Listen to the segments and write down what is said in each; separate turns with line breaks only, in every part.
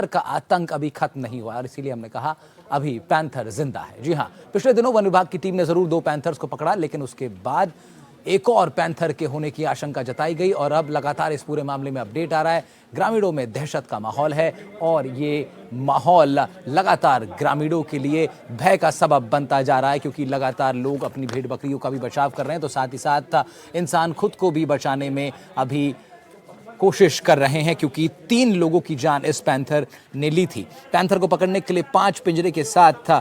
का आतंक अभी खत्म नहीं हुआ और इसीलिए हमने कहा अभी पैंथर जिंदा है। जी हाँ, पिछले दिनों वन विभाग की टीम ने जरूर 2 पैंथर्स को पकड़ा, लेकिन उसके बाद एक और पैंथर के होने की आशंका जताई गई और अब लगातार इस पूरे मामले में अपडेट आ रहा है। ग्रामीणों में दहशत का माहौल है और ये माहौल लगातार ग्रामीणों के लिए भय का सबब बनता जा रहा है, क्योंकि लगातार लोग अपनी भेड़ बकरियों का भी बचाव कर रहे हैं, तो साथ ही साथ इंसान खुद को भी बचाने में अभी कोशिश कर रहे हैं, क्योंकि 3 लोगों की जान इस पैंथर ने ली थी। पैंथर को पकड़ने के लिए 5 पिंजरे के साथ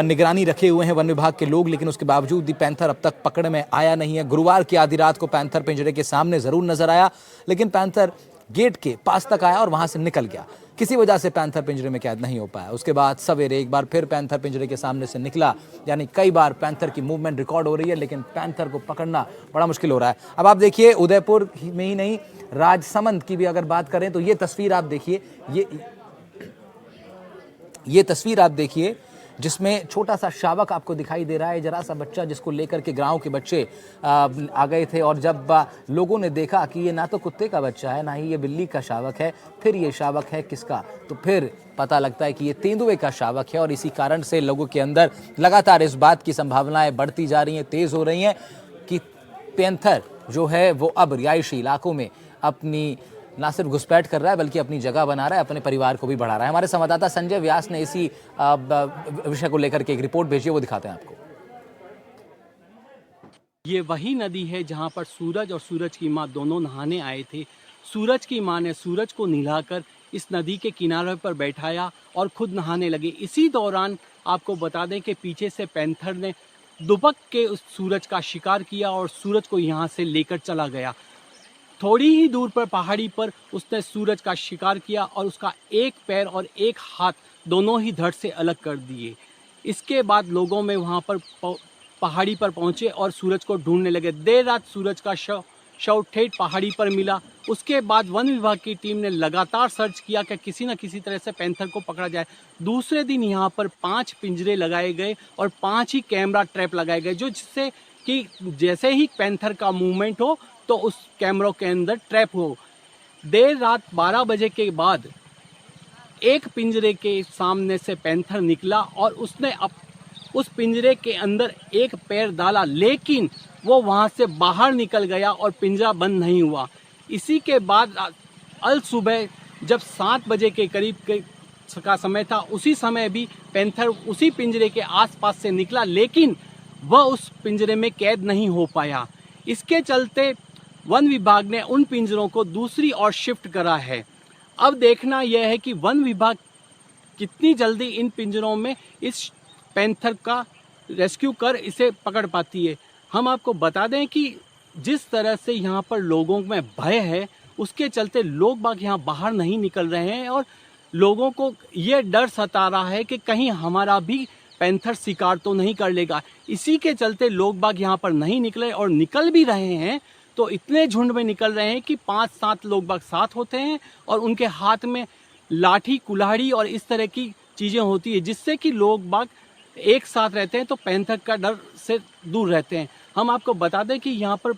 निगरानी रखे हुए हैं वन विभाग के लोग, लेकिन उसके बावजूद भी पैंथर अब तक पकड़ में आया नहीं है। गुरुवार की आधी रात को पैंथर पिंजरे के सामने जरूर नजर आया, लेकिन पैंथर गेट के पास तक आया और वहां से निकल गया। किसी वजह से पैंथर पिंजरे में कैद नहीं हो पाया। उसके बाद सवेरे एक बार फिर पैंथर पिंजरे के सामने से निकला, यानी कई बार पैंथर की मूवमेंट रिकॉर्ड हो रही है, लेकिन पैंथर को पकड़ना बड़ा मुश्किल हो रहा है। अब आप देखिए, उदयपुर में ही नहीं, राजसमंद की भी अगर बात करें तो ये तस्वीर आप देखिए, ये तस्वीर आप देखिए जिसमें छोटा सा शावक आपको दिखाई दे रहा है, जरा सा बच्चा जिसको लेकर के गांव के बच्चे आ गए थे। और जब लोगों ने देखा कि ये ना तो कुत्ते का बच्चा है, ना ही ये बिल्ली का शावक है, फिर ये शावक है किसका, तो फिर पता लगता है कि ये तेंदुए का शावक है। और इसी कारण से लोगों के अंदर लगातार इस बात की संभावनाएं बढ़ती जा रही हैं, तेज हो रही हैं कि पैंथर जो है वो अब रिहायशी इलाकों में अपनी ना सिर्फ घुसपैठ कर रहा है, बल्कि अपनी जगह बना रहा है, अपने परिवार को भी बढ़ा रहा है। हमारे संवाददाता संजय व्यास ने इसी विषय को लेकर के एक रिपोर्ट भेजी है, वो दिखाते हैं आपको।
ये वही नदी है जहां पर सूरज और सूरज की मां दोनों नहाने आए थे। सूरज की मां ने सूरज को नहलाकर इस नदी के किनारे पर बैठाया और खुद नहाने लगे। इसी दौरान आपको बता दें कि पीछे से पैंथर ने दुबक के उस सूरज का शिकार किया और सूरज को यहाँ से लेकर चला गया। थोड़ी ही दूर पर पहाड़ी पर उसने सूरज का शिकार किया और उसका एक पैर और एक हाथ दोनों ही धड़ से अलग कर दिए। इसके बाद लोगों में वहाँ पर पहाड़ी पर पहुँचे और सूरज को ढूंढने लगे। देर रात सूरज का शव ठेठ पहाड़ी पर मिला। उसके बाद वन विभाग की टीम ने लगातार सर्च किया कि किसी न किसी तरह से पैंथर को पकड़ा जाए। दूसरे दिन यहाँ पर 5 पिंजरे लगाए गए और 5 ही कैमरा ट्रैप लगाए गए, जो जिससे कि जैसे ही पैंथर का मूवमेंट हो तो उस कैमरों के अंदर ट्रैप हो। देर रात 12 बजे के बाद एक पिंजरे के सामने से पैंथर निकला और उसने उस पिंजरे के अंदर एक पैर डाला, लेकिन वो वहां से बाहर निकल गया और पिंजरा बंद नहीं हुआ। इसी के बाद अल सुबह जब 7 बजे के करीब का समय था, उसी समय भी पैंथर उसी पिंजरे के आसपास से निकला, लेकिन वह उस पिंजरे में कैद नहीं हो पाया। इसके चलते वन विभाग ने उन पिंजरों को दूसरी ओर शिफ्ट करा है। अब देखना यह है कि वन विभाग कितनी जल्दी इन पिंजरों में इस पैंथर का रेस्क्यू कर इसे पकड़ पाती है। हम आपको बता दें कि जिस तरह से यहाँ पर लोगों में भय है, उसके चलते लोग बाग यहाँ बाहर नहीं निकल रहे हैं और लोगों को ये डर सता रहा है कि कहीं हमारा भी पैंथर शिकार तो नहीं कर लेगा। इसी के चलते लोग बाग यहाँ पर नहीं निकले, और निकल भी रहे हैं तो इतने झुंड में निकल रहे हैं कि 5-7 लोग बाग साथ होते हैं और उनके हाथ में लाठी, कुल्हाड़ी और इस तरह की चीज़ें होती है, जिससे कि लोग बाग एक साथ रहते हैं तो पैंथर का डर से दूर रहते हैं। हम आपको बता दें कि यहाँ पर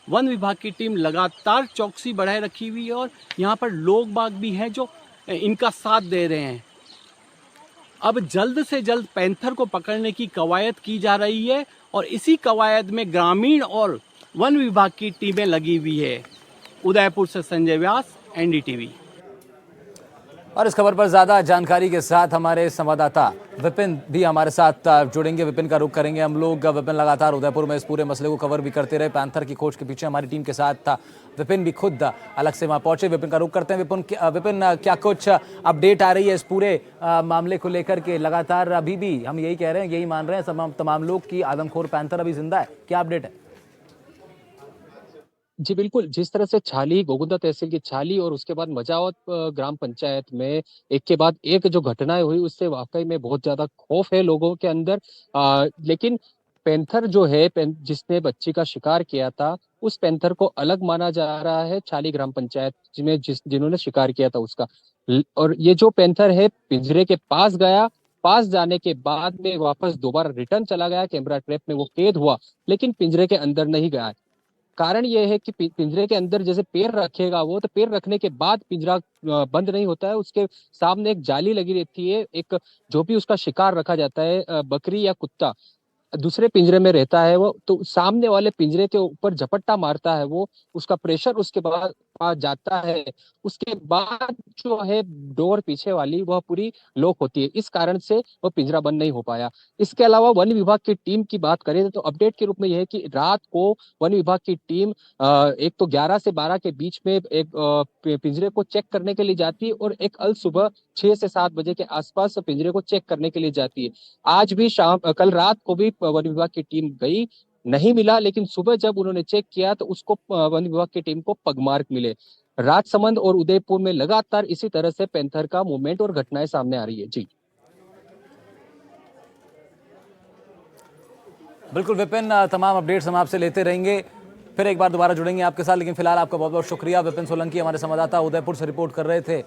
वन विभाग की टीम लगातार चौकसी बढ़ाए रखी हुई है और यहाँ पर लोग बाग भी हैं जो इनका साथ दे रहे हैं। अब जल्द से जल्द पैंथर को पकड़ने की कवायद की जा रही है और इसी कवायद में ग्रामीण और वन विभाग की टीमें लगी हुई है। उदयपुर से संजय व्यास, एनडीटीवी।
और इस खबर पर ज्यादा जानकारी के साथ हमारे संवाददाता विपिन भी हमारे साथ जुड़ेंगे। विपिन का रुख करेंगे हम लोग। विपिन लगातार उदयपुर में इस पूरे मसले को कवर भी करते रहे। पैंथर की खोज के पीछे हमारी टीम के साथ था विपिन भी खुद अलग से वहां पहुंचे। विपिन का रुख करते हैं। विपिन क्या कुछ अपडेट आ रही है इस पूरे मामले को लेकर के? लगातार अभी भी हम यही कह रहे हैं, यही मान रहे हैं तमाम लोग कि आदमखोर पैंथर अभी जिंदा है, क्या अपडेट है?
जी बिल्कुल, जिस तरह से छाली, गोगुंदा तहसील की छाली और उसके बाद मजावत ग्राम पंचायत में एक के बाद एक जो घटनाएं हुई, उससे वाकई में बहुत ज्यादा खौफ है लोगों के अंदर। लेकिन पैंथर जो है, जिसने बच्ची का शिकार किया था, उस पैंथर को अलग माना जा रहा है छाली ग्राम पंचायत में जिन्होंने शिकार किया था उसका। और ये जो पैंथर है पिंजरे के पास गया, पास जाने के बाद में वापस दोबारा रिटर्न चला गया, कैमरा ट्रैप में वो कैद हुआ, लेकिन पिंजरे के अंदर नहीं गया। कारण ये है कि पिंजरे के अंदर जैसे पैर रखेगा वो, तो पैर रखने के बाद पिंजरा बंद नहीं होता है, उसके सामने एक जाली लगी रहती है। एक जो भी उसका शिकार रखा जाता है, बकरी या कुत्ता दूसरे पिंजरे में रहता है, वो तो सामने वाले पिंजरे के ऊपर झपट्टा मारता है, वो उसका प्रेशर उसके बाद पास जाता है। उसके बाद जो है डोर पीछे वाली वह पूरी लॉक होती है, इस कारण से वह पिंजरा बंद नहीं हो पाया। इसके अलावा वन विभाग की टीम की बात करें तो अपडेट के रूप में यह है कि रात को वन विभाग की टीम एक तो 11 से 12 के बीच में एक पिंजरे को चेक करने के लिए जाती है, और एक अल सुबह 6 से 7 बजे के आसपास पिंजरे को चेक करने के लिए जाती है। आज भी कल रात को भी वन विभाग की टीम गई, नहीं मिला, लेकिन सुबह जब उन्होंने चेक किया तो उसको वन विभाग की टीम को पगमार्क मिले। राजसमंद और उदयपुर में लगातार इसी तरह से पैंथर का मूवमेंट और घटनाएं सामने आ रही है। जी
बिल्कुल विपिन, तमाम अपडेट्स हम आपसे लेते रहेंगे, फिर एक बार दोबारा जुड़ेंगे आपके साथ, लेकिन फिलहाल आपका बहुत बहुत शुक्रिया। विपिन सोलंकी हमारे संवाददाता उदयपुर से रिपोर्ट कर रहे थे।